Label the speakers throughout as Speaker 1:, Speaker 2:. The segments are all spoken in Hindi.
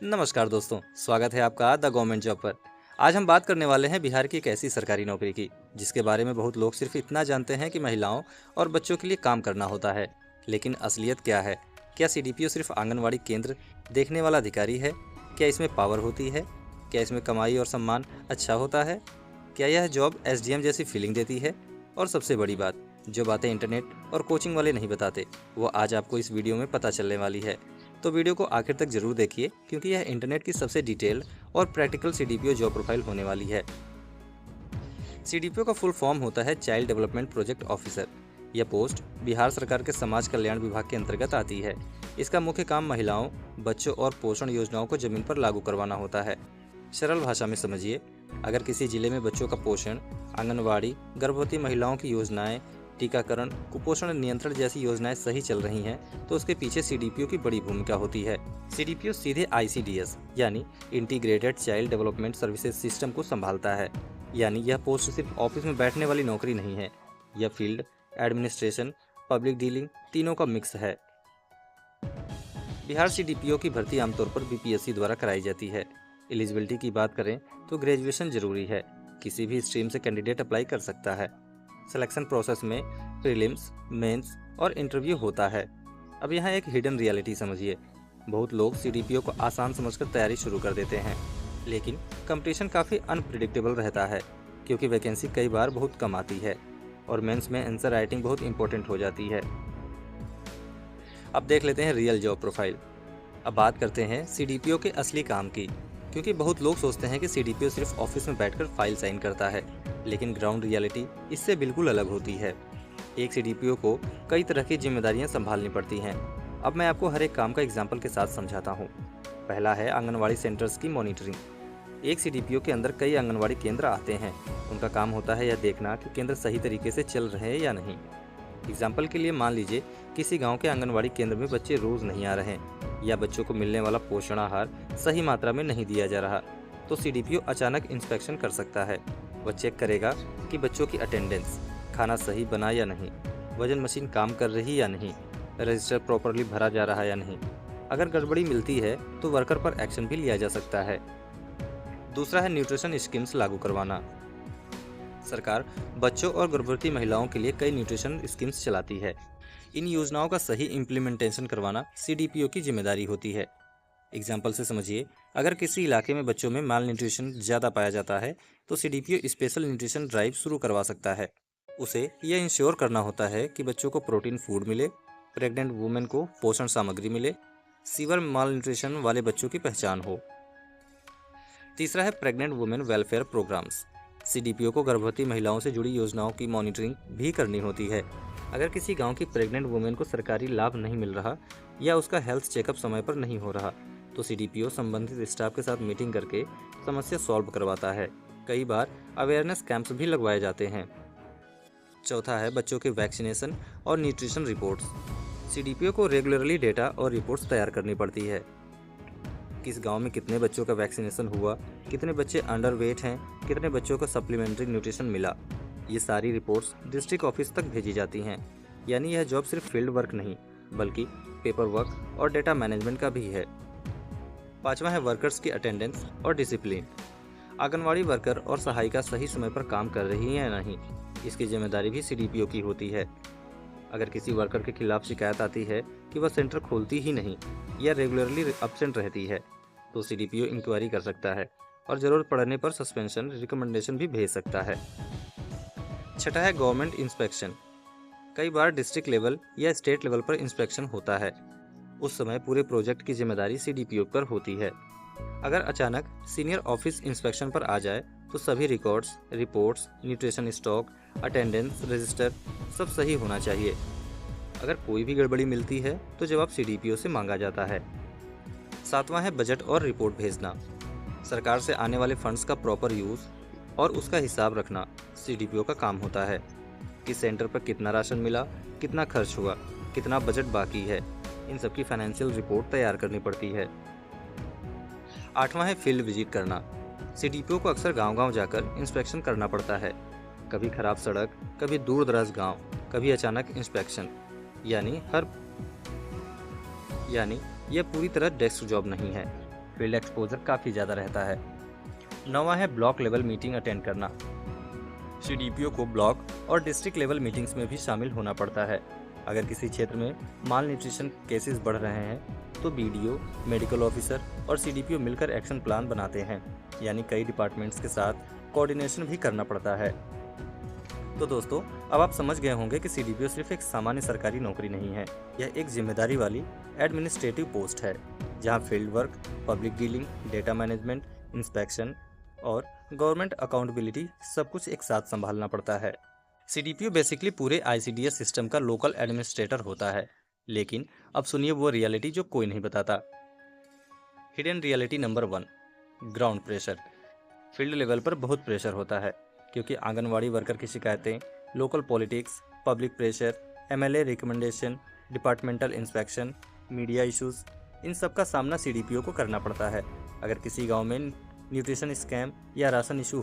Speaker 1: नमस्कार दोस्तों, स्वागत है आपका द गवर्नमेंट जॉब पर। आज हम बात करने वाले हैं बिहार की एक ऐसी सरकारी नौकरी की, जिसके बारे में बहुत लोग सिर्फ इतना जानते हैं कि महिलाओं और बच्चों के लिए काम करना होता है। लेकिन असलियत क्या है? क्या सीडीपीओ सिर्फ आंगनवाड़ी केंद्र देखने वाला अधिकारी है? क्या इसमें पावर होती है? क्या इसमें कमाई और सम्मान अच्छा होता है? क्या यह जॉब एसडीएम जैसी फीलिंग देती है? और सबसे बड़ी बात, जो बातें इंटरनेट और कोचिंग वाले नहीं बताते, वो आज आपको इस वीडियो में पता चलने वाली है। तो वीडियो को आखिर तक जरूर देखिए, क्योंकि यह इंटरनेट की सबसे डिटेल और प्रैक्टिकल सीडीपीओ जॉब प्रोफाइल होने वाली है। सीडीपीओ का फुल फॉर्म होता है चाइल्ड डेवलपमेंट प्रोजेक्ट ऑफिसर। यह पोस्ट बिहार सरकार के समाज कल्याण विभाग के अंतर्गत आती है। इसका मुख्य काम महिलाओं, बच्चों और पोषण योजनाओं को जमीन पर लागू करवाना होता है। सरल भाषा में समझिए, अगर किसी जिले में बच्चों का पोषण, आंगनवाड़ी, गर्भवती महिलाओं की योजनाएं, टीकाकरण, कुपोषण नियंत्रण जैसी योजनाएं सही चल रही हैं, तो उसके पीछे सीडीपीओ की बड़ी भूमिका होती है। सीडीपीओ सीधे आईसीडीएस यानी integrated child development services system को संभालता है। यानी यह पोस्ट सिर्फ ऑफिस में बैठने वाली नौकरी नहीं है, यह फील्ड, एडमिनिस्ट्रेशन, पब्लिक डीलिंग तीनों का मिक्स है। बिहार सीडीपीओ की भर्ती आमतौर पर बीपीएससी द्वारा कराई जाती है। एलिजिबिलिटी की बात करें तो ग्रेजुएशन जरूरी है। किसी भी स्ट्रीम से कैंडिडेट अप्लाई कर सकता है। सिलेक्शन प्रोसेस में प्रीलिम्स, मेंस और इंटरव्यू होता है। अब यहाँ एक हिडन रियलिटी समझिए। बहुत लोग सीडीपीओ को आसान समझकर तैयारी शुरू कर देते हैं, लेकिन कंपटीशन काफ़ी अनप्रिडिक्टेबल रहता है, क्योंकि वैकेंसी कई बार बहुत कम आती है और मेंस में आंसर राइटिंग बहुत इंपॉर्टेंट हो जाती है। अब देख लेते हैं रियल जॉब प्रोफाइल। अब बात करते हैं सीडीपीओ के असली काम की, क्योंकि बहुत लोग सोचते हैं कि सीडीपीओ सिर्फ ऑफिस में बैठकर फाइल साइन करता है, लेकिन ग्राउंड रियलिटी इससे बिल्कुल अलग होती है। एक सीडीपीओ को कई तरह की जिम्मेदारियां संभालनी पड़ती हैं। अब मैं आपको हर एक काम का एग्जाम्पल के साथ समझाता हूँ। पहला है आंगनवाड़ी सेंटर्स की मॉनिटरिंग। एक सीडीपीओ के अंदर कई आंगनवाड़ी केंद्र आते हैं। उनका काम होता है यह देखना कि केंद्र सही तरीके से चल रहे हैं या नहीं। एग्जाम्पल के लिए मान लीजिए किसी गांव के आंगनवाड़ी केंद्र में बच्चे रोज नहीं आ रहे हैं, या बच्चों को मिलने वाला पोषण आहार सही मात्रा में नहीं दिया जा रहा, तो सीडीपीओ अचानक इंस्पेक्शन कर सकता है। वह चेक करेगा कि बच्चों की अटेंडेंस, खाना सही बना या नहीं, वजन मशीन काम कर रही या नहीं, रजिस्टर प्रॉपरली भरा जा रहा या नहीं। अगर गड़बड़ी मिलती है तो वर्कर पर एक्शन भी लिया जा सकता है। दूसरा है न्यूट्रिशन स्कीम्स लागू करवाना। सरकार बच्चों और गर्भवती महिलाओं के लिए कई न्यूट्रिशन स्कीम्स चलाती है। इन योजनाओं का सही इम्प्लीमेंटेशन करवाना सीडीपीओ की जिम्मेदारी होती है। एग्जाम्पल से समझिए, अगर किसी इलाके में बच्चों में माल न्यूट्रिशन ज़्यादा पाया जाता है, तो सीडीपीओ स्पेशल न्यूट्रिशन ड्राइव शुरू करवा सकता है। उसे यह इंश्योर करना होता है कि बच्चों को प्रोटीन फूड मिले, प्रेग्नेंट वुमेन को पोषण सामग्री मिले, सीवियर माल न्यूट्रिशन वाले बच्चों की पहचान हो। तीसरा है pregnant women welfare programmes. CDPO को गर्भवती महिलाओं से जुड़ी योजनाओं की मॉनिटरिंग भी करनी होती है। अगर किसी गांव की प्रेग्नेंट वुमेन को सरकारी लाभ नहीं मिल रहा या उसका हेल्थ चेकअप समय पर नहीं हो रहा, तो सीडीपीओ संबंधित स्टाफ के साथ मीटिंग करके समस्या सॉल्व करवाता है। कई बार अवेयरनेस कैंप्स भी लगवाए जाते हैं। चौथा है बच्चों के वैक्सीनेशन और न्यूट्रिशन रिपोर्ट्स। सीडीपीओ को रेगुलरली डेटा और रिपोर्ट्स तैयार करनी पड़ती है। किस गांव में कितने बच्चों का वैक्सीनेशन हुआ, कितने बच्चे अंडर वेट हैं, कितने बच्चों को सप्लीमेंट्री न्यूट्रिशन मिला, ये सारी रिपोर्ट्स डिस्ट्रिक्ट ऑफिस तक भेजी जाती हैं। यानी यह जॉब सिर्फ फील्ड वर्क नहीं, बल्कि पेपर वर्क और डेटा मैनेजमेंट का भी है। पांचवा है वर्कर्स की अटेंडेंस और डिसिप्लिन। आंगनवाड़ी वर्कर और सहायिका सही समय पर काम कर रही है या नहीं, इसकी जिम्मेदारी भी सीडीपीओ की होती है। अगर किसी वर्कर के खिलाफ शिकायत आती है कि वह सेंटर खोलती ही नहीं या रेगुलरली एब्सेंट रहती है, तो सीडीपीओ इंक्वायरी कर सकता है और ज़रूरत पड़ने पर सस्पेंशन रिकमेंडेशन भी भेज सकता है। छठा है गवर्नमेंट इंस्पेक्शन। कई बार डिस्ट्रिक्ट लेवल या स्टेट लेवल पर इंस्पेक्शन होता है। उस समय पूरे प्रोजेक्ट की जिम्मेदारी सीडीपीओ पर होती है। अगर अचानक सीनियर ऑफिस इंस्पेक्शन पर आ जाए, तो सभी records, reports, nutrition stock, attendance register सब सही होना चाहिए। अगर कोई भी गड़बड़ी मिलती है तो जवाब सीडीपीओ से मांगा जाता है। सातवां है बजट और रिपोर्ट भेजना। सरकार से आने वाले फंड्स का प्रॉपर यूज़ और उसका हिसाब रखना सीडीपीओ का काम होता है। किस सेंटर पर कितना राशन मिला, कितना खर्च हुआ, कितना बजट बाकी है, इन सब की फाइनेंशियल रिपोर्ट तैयार करनी पड़ती है। आठवां है फील्ड विजिट करना। सीडीपीओ को अक्सर गांव-गांव जाकर इंस्पेक्शन करना पड़ता है। कभी खराब सड़क, कभी दूर दराज गाँव, कभी अचानक इंस्पेक्शन। यानी यह पूरी तरह डेस्क जॉब नहीं है। फील्ड एक्सपोजर काफ़ी ज़्यादा रहता है। 9वां है ब्लॉक लेवल मीटिंग अटेंड करना। सीडीपीओ को ब्लॉक और डिस्ट्रिक्ट लेवल मीटिंग्स में भी शामिल होना पड़ता है। अगर किसी क्षेत्र में माल न्यूट्रिशन केसेस बढ़ रहे हैं तो बीडीओ, मेडिकल ऑफिसर और सीडीपीओ मिलकर एक्शन प्लान बनाते हैं, यानी कई डिपार्टमेंट्स के साथ कोऑर्डिनेशन भी करना पड़ता है। तो दोस्तों, अब आप समझ गए होंगे कि सीडीपीओ सिर्फ एक सामान्य सरकारी नौकरी नहीं है, यह एक जिम्मेदारी वाली एडमिनिस्ट्रेटिव पोस्ट है, जहां field work, public dealing, data management, inspection और गवर्नमेंट अकाउंटेबिलिटी सब कुछ एक साथ संभालना पड़ता है। सीडीपीओ बेसिकली पूरे आईसीडीएस सिस्टम का लोकल एडमिनिस्ट्रेटर होता है। लेकिन अब सुनिए वो रियलिटी जो कोई नहीं बताता। Hidden reality number 1, ground pressure. Field level पर बहुत प्रेशर होता है, क्योंकि आंगनवाड़ी वर्कर की शिकायतें, local politics, public pressure, MLA recommendation, departmental inspection, media issues, इन सब का सामना सीडीपीओ को करना पड़ता है। अगर किसी गांव में न्यूट्रिशन स्कैम या राशन इशू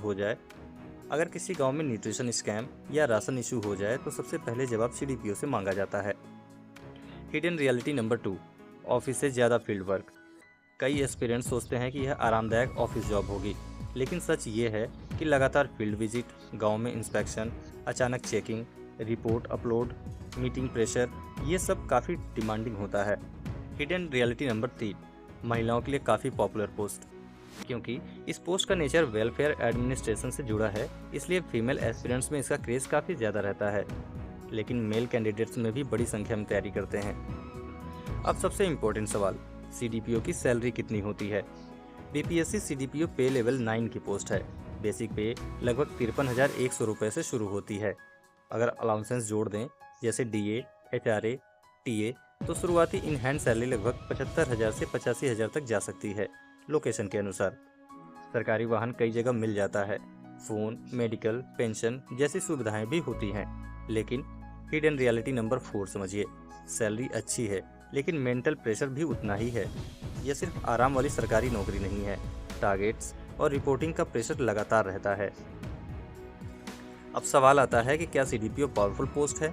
Speaker 1: हो जाए तो सबसे पहले जवाब सीडीपीओ से मांगा जाता है। हिडन रियलिटी नंबर 2, ऑफिस से ज़्यादा फील्ड वर्क। कई एस्पिरेंट्स सोचते हैं कि यह आरामदायक ऑफिस जॉब होगी, लेकिन सच ये है कि लगातार फील्ड विजिट, गांव में इंस्पेक्शन, अचानक checking, report upload, meeting pressure, ये सब काफ़ी डिमांडिंग होता है। हिडन रियलिटी नंबर 3, महिलाओं के लिए काफ़ी पॉपुलर पोस्ट। क्योंकि इस पोस्ट का नेचर वेलफेयर एडमिनिस्ट्रेशन से जुड़ा है, इसलिए फीमेल एस्पिरेंट्स में इसका क्रेज़ काफ़ी ज़्यादा रहता है, लेकिन मेल कैंडिडेट्स में भी बड़ी संख्या में तैयारी करते हैं। अब सबसे इम्पोर्टेंट सवाल, सीडीपीओ की सैलरी कितनी होती है? बीपीएससी सीडीपीओ पे लेवल 9 की पोस्ट है। बेसिक पे लगभग 53,100 रुपये से शुरू होती है। अगर अलाउंसेंस जोड़ दें, जैसे डीए, एचआरए, टीए, तो शुरुआती इन हैंड सैलरी लगभग 75,000 से 85,000 तक जा सकती है, लोकेशन के अनुसार। सरकारी वाहन कई जगह मिल जाता है, फ़ोन, मेडिकल, पेंशन जैसी सुविधाएं भी होती हैं। लेकिन हिडन रियलिटी नंबर 4 समझिए, सैलरी अच्छी है, लेकिन मेंटल प्रेशर भी उतना ही है। यह सिर्फ आराम वाली सरकारी नौकरी नहीं है, टारगेट्स और रिपोर्टिंग का प्रेशर लगातार रहता है। अब सवाल आता है कि क्या सीडीपीओ पावरफुल पोस्ट है?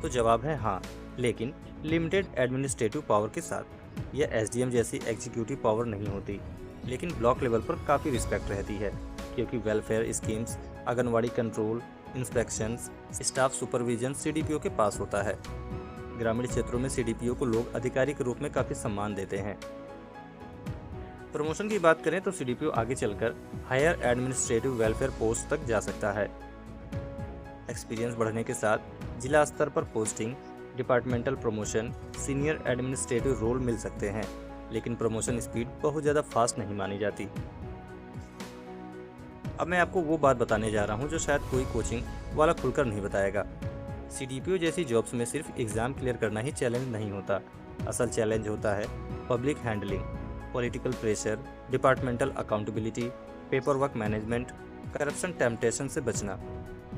Speaker 1: तो जवाब है हाँ, लेकिन लिमिटेड एडमिनिस्ट्रेटिव पावर के साथ। यह एसडीएम जैसी एग्जीक्यूटिव पावर नहीं होती, लेकिन ब्लॉक लेवल पर काफ़ी रिस्पेक्ट रहती है, क्योंकि welfare schemes, anganwadi control, inspections, staff supervision CDPO के पास होता है। ग्रामीण क्षेत्रों में सीडीपीओ को लोग अधिकारी के रूप में काफ़ी सम्मान देते हैं। प्रमोशन की बात करें तो सीडीपीओ आगे चलकर हायर एडमिनिस्ट्रेटिव वेलफेयर पोस्ट तक जा सकता है। एक्सपीरियंस बढ़ने के साथ जिला स्तर पर posting, departmental promotion, senior administrative role मिल सकते हैं, लेकिन प्रमोशन स्पीड बहुत ज़्यादा फास्ट नहीं मानी जाती। अब मैं आपको वो बात बताने जा रहा हूँ जो शायद कोई कोचिंग वाला खुलकर नहीं बताएगा। सीडीपीओ जैसी जॉब्स में सिर्फ एग्ज़ाम क्लियर करना ही चैलेंज नहीं होता, असल चैलेंज होता है public handling, political pressure, departmental accountability, paper work management, corruption temptation से बचना।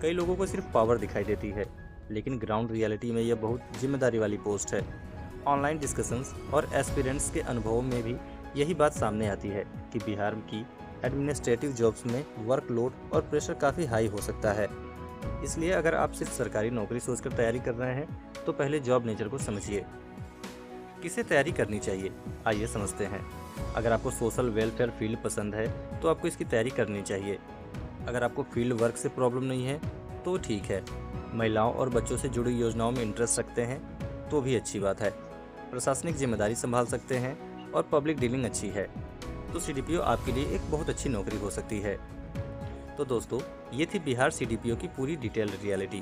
Speaker 1: कई लोगों को सिर्फ पावर दिखाई देती है, लेकिन ग्राउंड रियलिटी में यह बहुत जिम्मेदारी वाली पोस्ट है। ऑनलाइन डिस्कशंस और एस्पिरेंट्स के अनुभवों में भी यही बात सामने आती है कि बिहार की एडमिनिस्ट्रेटिव जॉब्स में वर्कलोड और प्रेशर काफ़ी हाई हो सकता है। इसलिए अगर आप सिर्फ सरकारी नौकरी सोचकर तैयारी कर रहे हैं तो पहले जॉब नेचर को समझिए। किसे तैयारी करनी चाहिए, आइए समझते हैं। अगर आपको सोशल वेलफेयर फील्ड पसंद है तो आपको इसकी तैयारी करनी चाहिए। अगर आपको फील्ड वर्क से प्रॉब्लम नहीं है तो ठीक है। महिलाओं और बच्चों से जुड़ी योजनाओं में इंटरेस्ट रखते हैं तो भी अच्छी बात है। प्रशासनिक जिम्मेदारी संभाल सकते हैं और पब्लिक डीलिंग अच्छी है तो सीडीपीओ आपके लिए एक बहुत अच्छी नौकरी हो सकती है। तो दोस्तों, ये थी बिहार सीडीपीओ की पूरी डिटेल रियलिटी।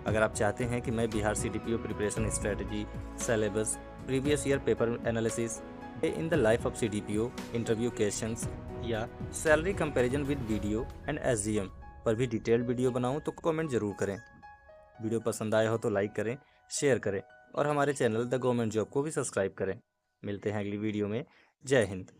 Speaker 1: अगर आप चाहते हैं कि मैं Bihar CDPO preparation strategy, syllabus, previous year paper analysis, day in the life of CDPO, interview questions या salary comparison with BDO and SDM पर भी डिटेल्ड वीडियो बनाऊं तो कमेंट जरूर करें। वीडियो पसंद आया हो तो लाइक करें, शेयर करें और हमारे चैनल द गवर्नमेंट जॉब को भी सब्सक्राइब करें। मिलते हैं अगली वीडियो में। जय हिंद।